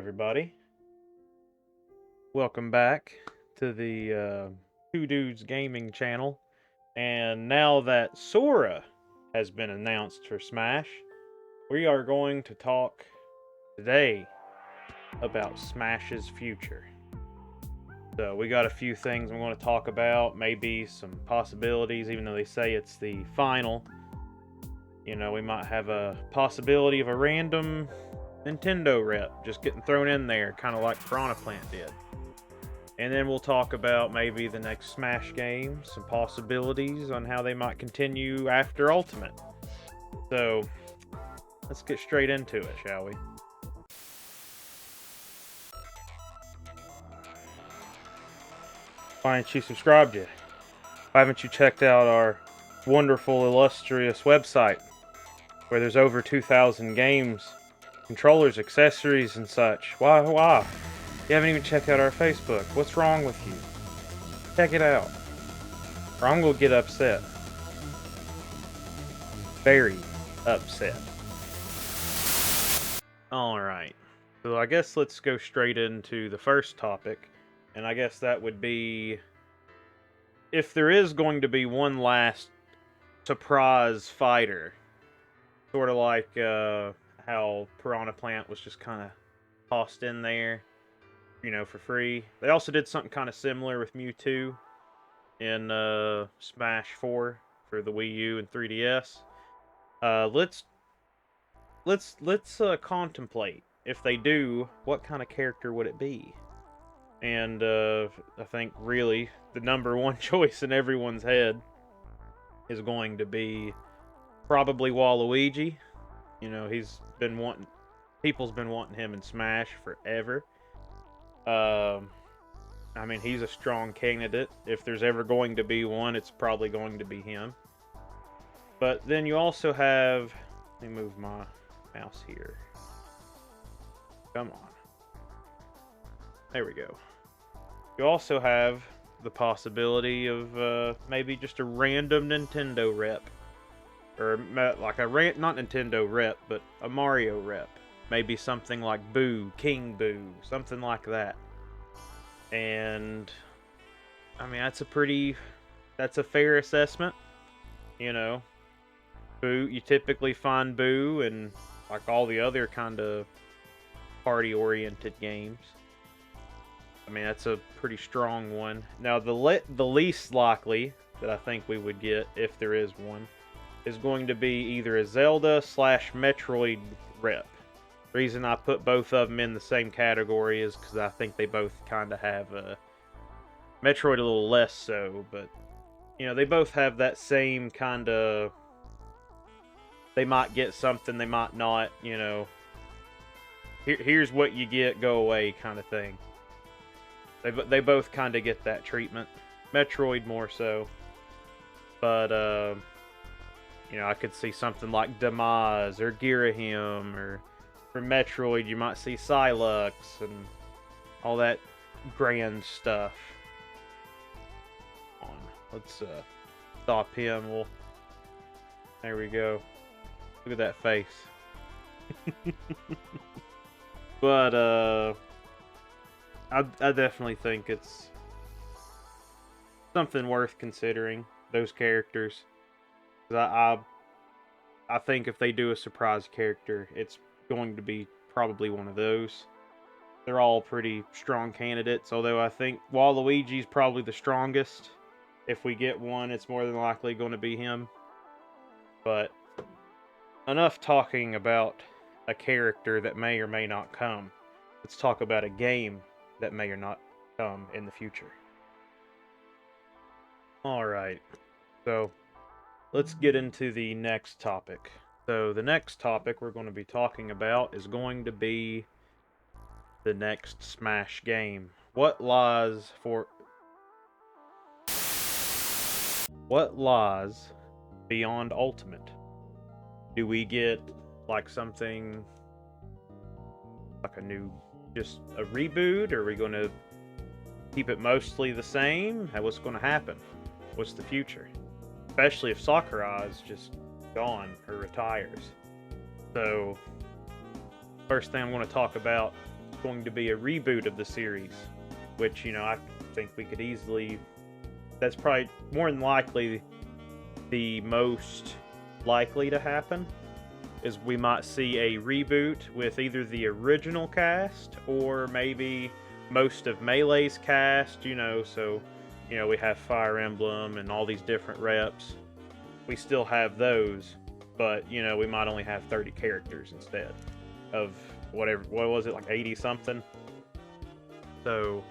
everybody. Welcome back to the Two Dudes Gaming channel. And now that Sora has been announced for Smash, we are going to talk today about Smash's future. So we got a few things we want to talk about, maybe some possibilities, even though they say it's the final. You know, we might have a possibility of a random Nintendo rep just getting thrown in there, kind of like Piranha Plant did. And then we'll talk about maybe the next Smash game, some possibilities on how they might continue after Ultimate. So, let's get straight into it, shall we? Why haven't you subscribed yet? Why haven't you checked out our wonderful, illustrious website, where there's over 2,000 games, controllers, accessories, and such? Why? You haven't even checked out our Facebook. What's wrong with you? Check it out. Or I'm gonna get upset. Very upset. Alright. So I guess let's go straight into the first topic. And I guess that would be, if there is going to be one last surprise fighter, sort of like how Piranha Plant was just kind of tossed in there, you know, for free. They also did something kind of similar with Mewtwo in Smash 4 for the Wii U and 3DS. Let's contemplate, if they do, what kind of character would it be? And I think really the number one choice in everyone's head is going to be probably Waluigi. You know, people's been wanting him in Smash forever. I mean, he's a strong candidate. If there's ever going to be one, it's probably going to be him. But then you also have, let me move my mouse here. Come on. There we go. You also have the possibility of maybe just a random Nintendo rep. Or like not Nintendo rep, but a Mario rep. Maybe something like Boo, King Boo, something like that. And I mean, that's a fair assessment. You know, Boo, you typically find Boo in like all the other kind of party-oriented games. I mean, that's a pretty strong one. Now, the least likely that I think we would get, if there is one, is going to be either a Zelda/Metroid rep. The reason I put both of them in the same category is because I think they both kind of have Metroid a little less so, but you know, they both have that same kind of, they might get something, they might not, you know, here's what you get, go away kind of thing. They both kind of get that treatment. Metroid more so. But, you know, I could see something like Demise or Girahim, or for Metroid you might see Psylux and all that grand stuff. Let's stop him. There we go. Look at that face. But, I definitely think it's something worth considering, those characters. I think if they do a surprise character, it's going to be probably one of those. They're all pretty strong candidates, although I think Waluigi's probably the strongest. If we get one, it's more than likely going to be him. But enough talking about a character that may or may not come. Let's talk about a game that may or not come in the future. Alright, so let's get into the next topic. So the next topic we're going to be talking about is going to be the next Smash game. What lies beyond Ultimate? Do we get like something like just a reboot? Are we going to keep it mostly the same? What's going to happen? What's the future? Especially if Sakurai's just gone or retires. So, first thing I'm going to talk about going to be a reboot of the series, which, you know, I think we could easily... That's probably more than likely the most likely to happen, is we might see a reboot with either the original cast or maybe most of Melee's cast, you know, so, you know, we have Fire Emblem and all these different reps. We still have those, but, you know, we might only have 30 characters instead of whatever, what was it, like 80 something? So,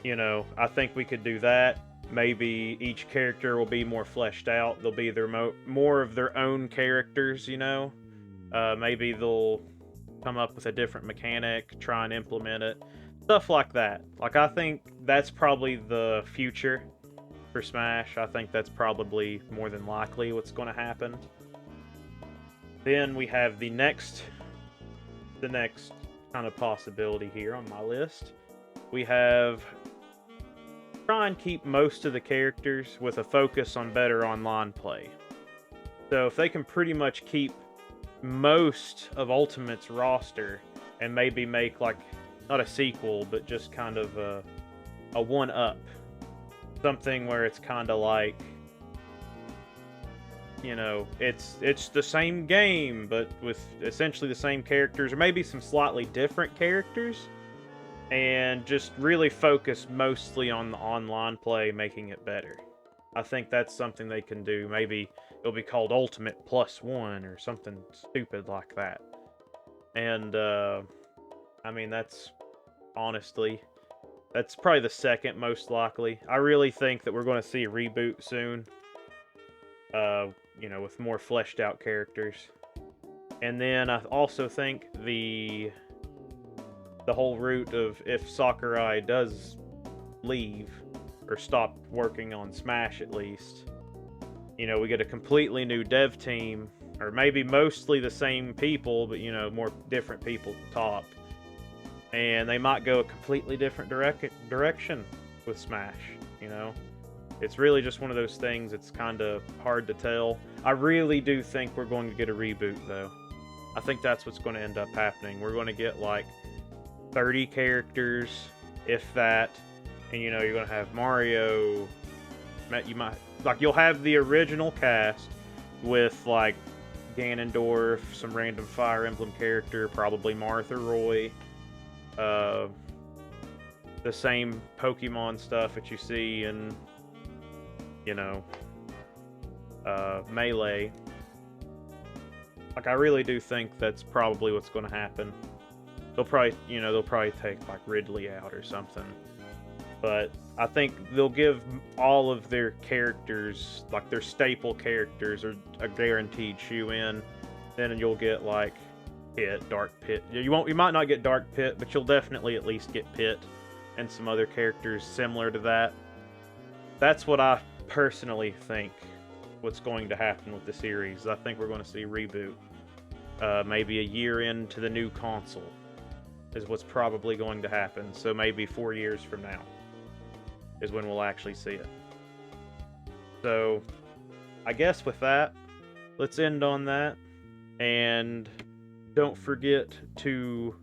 you know, I think we could do that. Maybe each character will be more fleshed out. They'll be their more of their own characters, you know? Maybe they'll come up with a different mechanic, try and implement it. Stuff like that. Like, I think that's probably the future for Smash. I think that's probably more than likely what's going to happen. Then we have the next kind of possibility here on my list. We have try and keep most of the characters with a focus on better online play. So if they can pretty much keep most of Ultimate's roster and maybe make, like, not a sequel, but just kind of a one-up. Something where it's kind of like, you know, it's the same game, but with essentially the same characters, or maybe some slightly different characters, and just really focus mostly on the online play, making it better. I think that's something they can do. Maybe it'll be called Ultimate +1 or something stupid like that. And, I mean, that's honestly, that's probably the second most likely. I really think that we're going to see a reboot soon. You know, with more fleshed out characters. And then I also think the whole route of if Sakurai does leave or stop working on Smash at least, you know, we get a completely new dev team, or maybe mostly the same people, but, you know, more different people at the top. And they might go a completely different direction with Smash, you know? It's really just one of those things, it's kind of hard to tell. I really do think we're going to get a reboot, though. I think that's what's going to end up happening. We're going to get, like, 30 characters, if that, and, you know, you're going to have Mario, you might, like, you'll have the original cast with, like, Ganondorf, some random Fire Emblem character, probably Martha Roy, the same Pokemon stuff that you see in, you know, Melee. Like, I really do think that's probably what's going to happen. They'll probably take, like, Ridley out or something. But I think they'll give all of their characters, like, their staple characters, are a guaranteed shoe-in. Then you'll get, like, Pit, Dark Pit. You might not get Dark Pit, but you'll definitely at least get Pit and some other characters similar to that. That's what I personally think what's going to happen with the series. I think we're going to see a reboot. Maybe a year into the new console is what's probably going to happen. So maybe 4 years from now is when we'll actually see it. So I guess with that, let's end on that. And don't forget to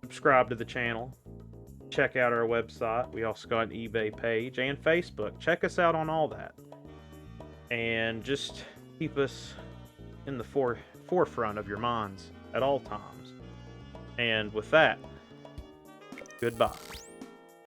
subscribe to the channel. Check out our website. We also got an eBay page and Facebook. Check us out on all that. And just keep us in the forefront of your minds at all times. And with that, goodbye.